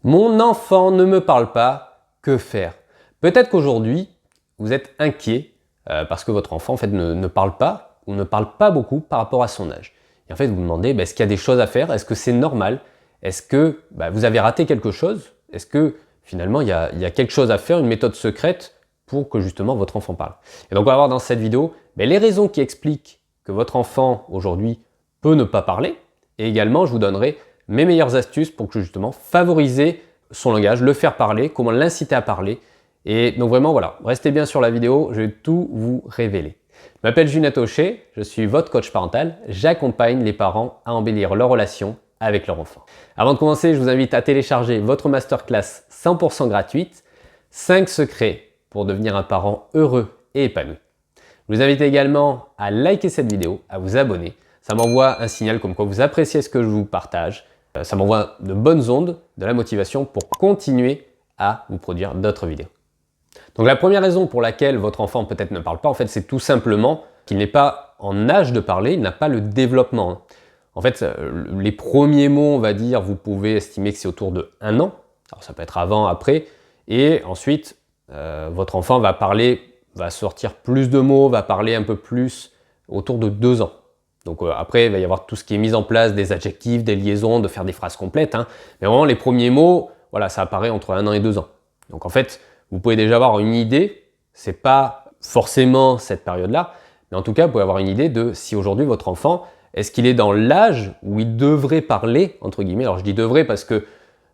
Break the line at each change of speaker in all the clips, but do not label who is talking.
Mon enfant ne me parle pas, que faire? Peut-être qu'aujourd'hui, vous êtes inquiet parce que votre enfant en fait, ne parle pas ou ne parle pas beaucoup par rapport à son âge. Et en fait, vous vous demandez, est-ce qu'il y a des choses à faire? Est-ce que c'est normal? Est-ce que vous avez raté quelque chose? Est-ce que finalement, il y a quelque chose à faire, une méthode secrète pour que justement votre enfant parle? Et donc, on va voir dans cette vidéo les raisons qui expliquent que votre enfant aujourd'hui peut ne pas parler. Et également, je vous donnerai mes meilleures astuces pour que justement favoriser son langage, le faire parler, comment l'inciter à parler. Et donc vraiment voilà, restez bien sur la vidéo, je vais tout vous révéler. Je m'appelle Junette Aucher, je suis votre coach parental, j'accompagne les parents à embellir leur relation avec leur enfant. Avant de commencer, je vous invite à télécharger votre masterclass 100% gratuite, 5 secrets pour devenir un parent heureux et épanoui. Je vous invite également à liker cette vidéo, à vous abonner. Ça m'envoie un signal comme quoi vous appréciez ce que je vous partage. Ça m'envoie de bonnes ondes, de la motivation pour continuer à vous produire d'autres vidéos. Donc la première raison pour laquelle votre enfant peut-être ne parle pas, en fait, c'est tout simplement qu'il n'est pas en âge de parler, il n'a pas le développement. En fait, les premiers mots, on va dire, vous pouvez estimer que c'est autour de 1 an. Alors ça peut être avant, après. Et ensuite, votre enfant va parler, va sortir plus de mots, va parler un peu plus autour de 2 ans. Donc après, il va y avoir tout ce qui est mis en place, des adjectifs, des liaisons, de faire des phrases complètes. Mais vraiment, les premiers mots, voilà, ça apparaît entre 1 an et 2 ans. Donc en fait, vous pouvez déjà avoir une idée, c'est pas forcément cette période-là, mais en tout cas, vous pouvez avoir une idée de si aujourd'hui votre enfant, est-ce qu'il est dans l'âge où il devrait parler, entre guillemets. Alors je dis devrait parce que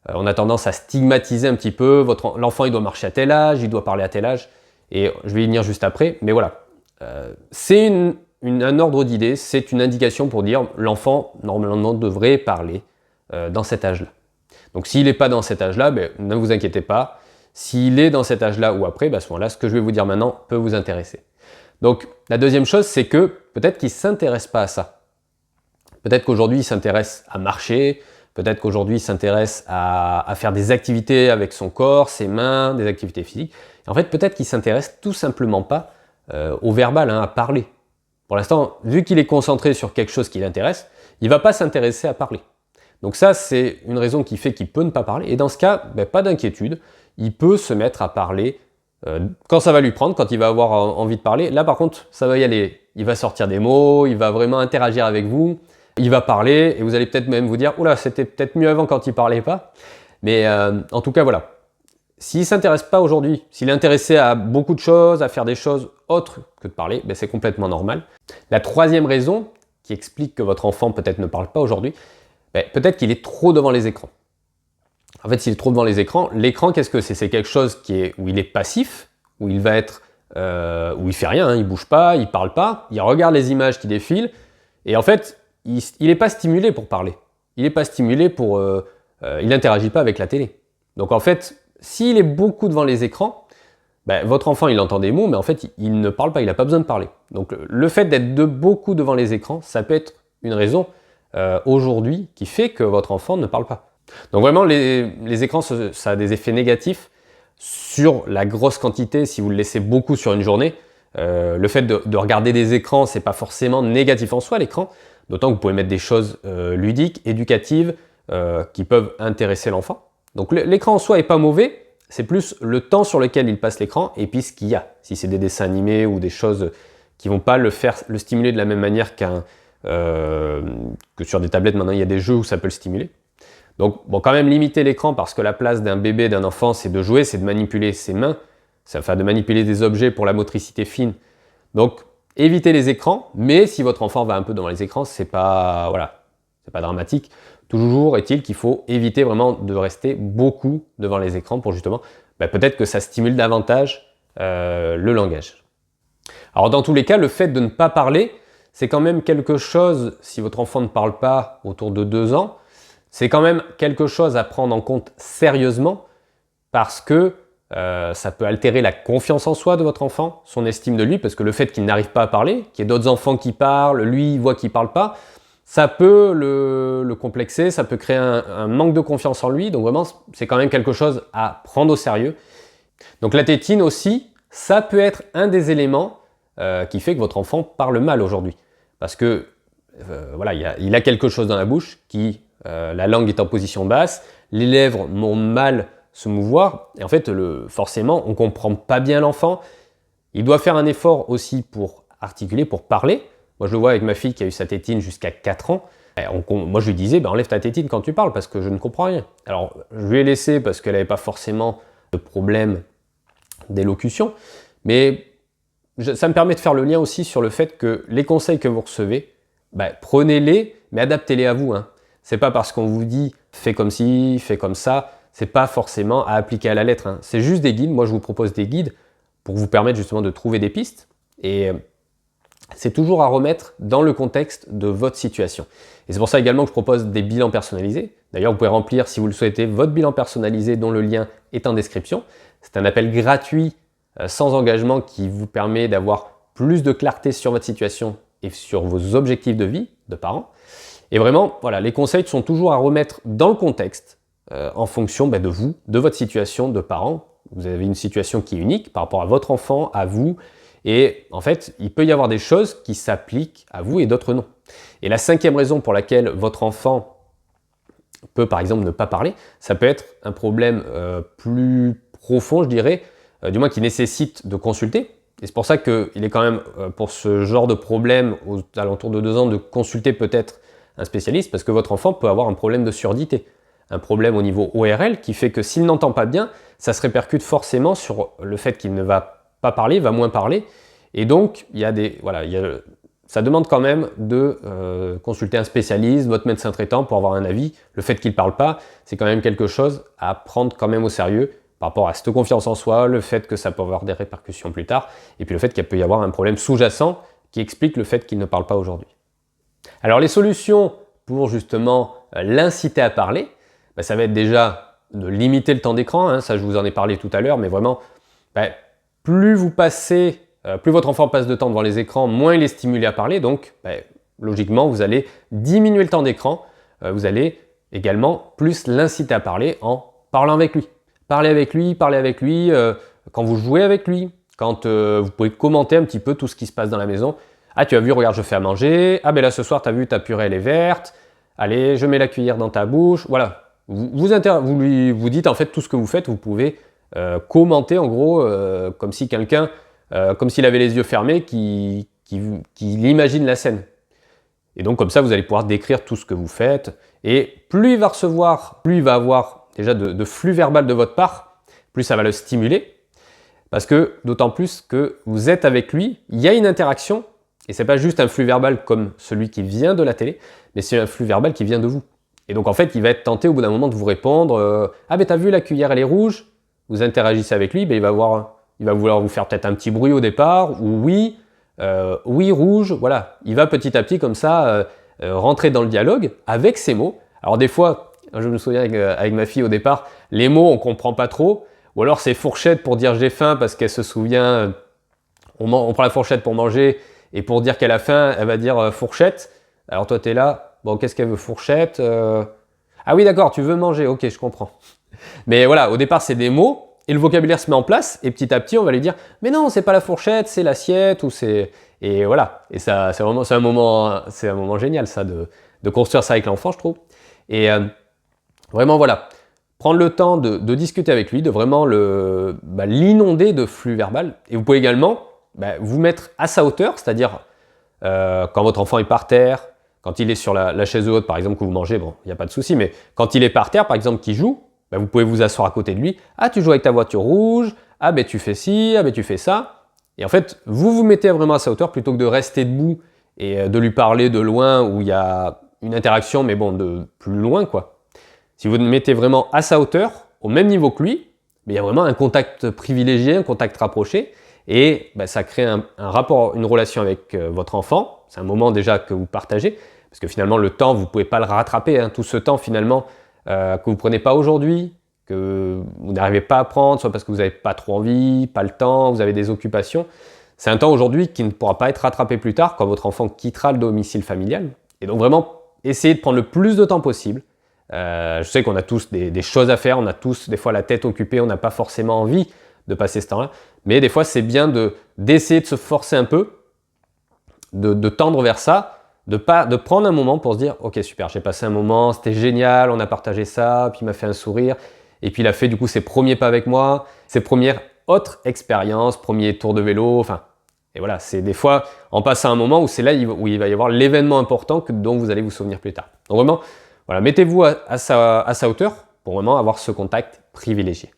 on a tendance à stigmatiser un petit peu, l'enfant il doit marcher à tel âge, il doit parler à tel âge, et je vais y venir juste après, mais voilà. C'est un ordre d'idée, c'est une indication pour dire l'enfant normalement devrait parler dans cet âge-là. Donc s'il n'est pas dans cet âge-là, ne vous inquiétez pas. S'il est dans cet âge-là ou après, à ce moment-là, ce que je vais vous dire maintenant peut vous intéresser. Donc la deuxième chose, c'est que peut-être qu'il ne s'intéresse pas à ça. Peut-être qu'aujourd'hui il s'intéresse à marcher, peut-être qu'aujourd'hui il s'intéresse à faire des activités avec son corps, ses mains, des activités physiques. Et en fait, peut-être qu'il ne s'intéresse tout simplement pas au verbal, à parler. Pour l'instant, vu qu'il est concentré sur quelque chose qui l'intéresse, il ne va pas s'intéresser à parler. Donc ça, c'est une raison qui fait qu'il peut ne pas parler. Et dans ce cas, pas d'inquiétude, il peut se mettre à parler quand ça va lui prendre, quand il va avoir envie de parler. Là, par contre, ça va y aller. Il va sortir des mots, il va vraiment interagir avec vous, il va parler, et vous allez peut-être même vous dire « Oula, c'était peut-être mieux avant quand il ne parlait pas ». Mais en tout cas, voilà. S'il ne s'intéresse pas aujourd'hui, s'il est intéressé à beaucoup de choses, à faire des choses autres que de parler, c'est complètement normal. La troisième raison qui explique que votre enfant peut-être ne parle pas aujourd'hui, peut-être qu'il est trop devant les écrans. En fait, s'il est trop devant les écrans, l'écran, qu'est-ce que c'est? C'est quelque chose où il est passif, où il va être, où il fait rien, il bouge pas, il parle pas, il regarde les images qui défilent, et en fait, il n'est pas stimulé pour parler. Il n'est pas stimulé pour, il n'interagit pas avec la télé. Donc en fait, s'il est beaucoup devant les écrans, votre enfant il entend des mots, mais en fait il ne parle pas, il n'a pas besoin de parler. Donc le fait d'être beaucoup devant les écrans, ça peut être une raison aujourd'hui qui fait que votre enfant ne parle pas. Donc vraiment les écrans, ça a des effets négatifs sur la grosse quantité si vous le laissez beaucoup sur une journée. Le fait de regarder des écrans, c'est pas forcément négatif en soi l'écran, d'autant que vous pouvez mettre des choses ludiques, éducatives, qui peuvent intéresser l'enfant. Donc l'écran en soi est pas mauvais, c'est plus le temps sur lequel il passe l'écran et puis ce qu'il y a. Si c'est des dessins animés ou des choses qui vont pas le stimuler de la même manière que sur des tablettes, maintenant il y a des jeux où ça peut le stimuler. Donc bon, quand même limiter l'écran parce que la place d'un bébé, d'un enfant, c'est de jouer, c'est de manipuler ses mains, enfin de manipuler des objets pour la motricité fine. Donc évitez les écrans, mais si votre enfant va un peu devant les écrans, c'est pas dramatique. Toujours est-il qu'il faut éviter vraiment de rester beaucoup devant les écrans pour justement, peut-être que ça stimule davantage le langage. Alors dans tous les cas, le fait de ne pas parler, c'est quand même quelque chose, si votre enfant ne parle pas autour de 2 ans, c'est quand même quelque chose à prendre en compte sérieusement parce que ça peut altérer la confiance en soi de votre enfant, son estime de lui, parce que le fait qu'il n'arrive pas à parler, qu'il y ait d'autres enfants qui parlent, lui il voit qu'il ne parle pas, ça peut le complexer, ça peut créer un manque de confiance en lui, donc vraiment c'est quand même quelque chose à prendre au sérieux. Donc la tétine aussi, ça peut être un des éléments qui fait que votre enfant parle mal aujourd'hui. Parce que voilà, il a quelque chose dans la bouche qui la langue est en position basse, les lèvres vont mal se mouvoir, et en fait, forcément, on ne comprend pas bien l'enfant. Il doit faire un effort aussi pour articuler, pour parler. Moi, je le vois avec ma fille qui a eu sa tétine jusqu'à 4 ans. Moi, je lui disais, enlève ta tétine quand tu parles, parce que je ne comprends rien. Alors, je lui ai laissé parce qu'elle n'avait pas forcément de problème d'élocution, mais ça me permet de faire le lien aussi sur le fait que les conseils que vous recevez, prenez-les, mais adaptez-les à vous. C'est pas parce qu'on vous dit fais comme ci, fais comme ça, c'est pas forcément à appliquer à la lettre. C'est juste des guides. Moi, je vous propose des guides pour vous permettre justement de trouver des pistes. Et c'est toujours à remettre dans le contexte de votre situation. Et c'est pour ça également que je propose des bilans personnalisés. D'ailleurs, vous pouvez remplir, si vous le souhaitez, votre bilan personnalisé dont le lien est en description. C'est un appel gratuit, sans engagement, qui vous permet d'avoir plus de clarté sur votre situation et sur vos objectifs de vie de parents. Et vraiment, voilà, les conseils sont toujours à remettre dans le contexte en fonction de vous, de votre situation de parents. Vous avez une situation qui est unique par rapport à votre enfant, à vous. Et en fait, il peut y avoir des choses qui s'appliquent à vous et d'autres non. Et la 5e raison pour laquelle votre enfant peut par exemple ne pas parler, ça peut être un problème plus profond, je dirais, du moins qui nécessite de consulter. Et c'est pour ça qu'il est quand même, pour ce genre de problème, aux alentours de 2 ans, de consulter peut-être un spécialiste, parce que votre enfant peut avoir un problème de surdité, un problème au niveau ORL qui fait que s'il n'entend pas bien, ça se répercute forcément sur le fait qu'il ne va pas parler, va moins parler, et donc ça demande quand même de consulter un spécialiste, votre médecin traitant pour avoir un avis. Le fait qu'il ne parle pas, c'est quand même quelque chose à prendre quand même au sérieux par rapport à cette confiance en soi, le fait que ça peut avoir des répercussions plus tard, et puis le fait qu'il peut y avoir un problème sous-jacent qui explique le fait qu'il ne parle pas aujourd'hui. Alors les solutions pour justement l'inciter à parler, ça va être déjà de limiter le temps d'écran, ça je vous en ai parlé tout à l'heure, mais vraiment, plus votre enfant passe de temps devant les écrans, moins il est stimulé à parler, donc logiquement vous allez diminuer le temps d'écran, vous allez également plus l'inciter à parler en parlant avec lui. Parlez avec lui, quand vous jouez avec lui, quand vous pouvez commenter un petit peu tout ce qui se passe dans la maison. Ah, tu as vu, regarde, je fais à manger. Ah, ben là, ce soir, tu as vu, ta purée, elle est verte. Allez, je mets la cuillère dans ta bouche. Voilà. Vous dites en fait tout ce que vous faites. Vous pouvez commenter en gros comme si quelqu'un, comme s'il avait les yeux fermés, qui imagine la scène. Et donc comme ça, vous allez pouvoir décrire tout ce que vous faites. Et plus il va recevoir, plus il va avoir déjà de flux verbal de votre part, plus ça va le stimuler. Parce que d'autant plus que vous êtes avec lui, il y a une interaction. Et c'est pas juste un flux verbal comme celui qui vient de la télé, mais c'est un flux verbal qui vient de vous. Et donc en fait, il va être tenté au bout d'un moment de vous répondre ah ben t'as vu, la cuillère elle est rouge. Vous interagissez avec lui, il va vouloir vous faire peut-être un petit bruit au départ, ou oui, rouge, voilà. Il va petit à petit comme ça rentrer dans le dialogue avec ses mots. Alors des fois, je me souviens avec ma fille au départ, les mots on comprend pas trop, ou alors c'est fourchette pour dire j'ai faim parce qu'elle se souvient, on prend la fourchette pour manger, et pour dire qu'elle a faim, elle va dire fourchette. Alors toi, tu es là, bon, qu'est-ce qu'elle veut, fourchette Ah oui, d'accord, tu veux manger, ok, je comprends. Mais voilà, au départ, c'est des mots, et le vocabulaire se met en place, et petit à petit, on va lui dire, mais non, c'est pas la fourchette, c'est l'assiette, ou c'est... Et voilà, et ça, c'est un moment génial, ça, de construire ça avec l'enfant, je trouve. Et vraiment, voilà, prendre le temps de discuter avec lui, de vraiment l'inonder de flux verbal. Et vous pouvez également vous mettre à sa hauteur, c'est-à-dire quand votre enfant est par terre, quand il est sur la chaise haute, par exemple, que vous mangez, bon, il n'y a pas de souci, mais quand il est par terre, par exemple, qu'il joue, vous pouvez vous asseoir à côté de lui. Ah, tu joues avec ta voiture rouge, ah ben tu fais ci, ah ben tu fais ça. Et en fait, vous vous mettez vraiment à sa hauteur plutôt que de rester debout et de lui parler de loin où il y a une interaction, mais bon, de plus loin, quoi. Si vous mettez vraiment à sa hauteur, au même niveau que lui, il y a vraiment un contact privilégié, un contact rapproché, et ça crée un rapport, une relation avec votre enfant. C'est un moment déjà que vous partagez, parce que finalement le temps, vous ne pouvez pas le rattraper, tout ce temps finalement que vous ne prenez pas aujourd'hui, que vous n'arrivez pas à prendre, soit parce que vous n'avez pas trop envie, pas le temps, vous avez des occupations. C'est un temps aujourd'hui qui ne pourra pas être rattrapé plus tard quand votre enfant quittera le domicile familial. Et donc vraiment, essayez de prendre le plus de temps possible. Je sais qu'on a tous des choses à faire, on a tous des fois la tête occupée, on n'a pas forcément envie de passer ce temps-là, mais des fois c'est bien d'essayer de se forcer un peu, de tendre vers ça, de prendre un moment pour se dire « Ok, super, j'ai passé un moment, c'était génial, on a partagé ça, puis il m'a fait un sourire, et puis il a fait du coup ses premiers pas avec moi, ses premières autres expériences, premier tour de vélo, enfin... » Et voilà, c'est des fois, on passe à un moment où c'est là où il va y avoir l'événement important dont vous allez vous souvenir plus tard. Donc vraiment, voilà, mettez-vous à sa hauteur pour vraiment avoir ce contact privilégié.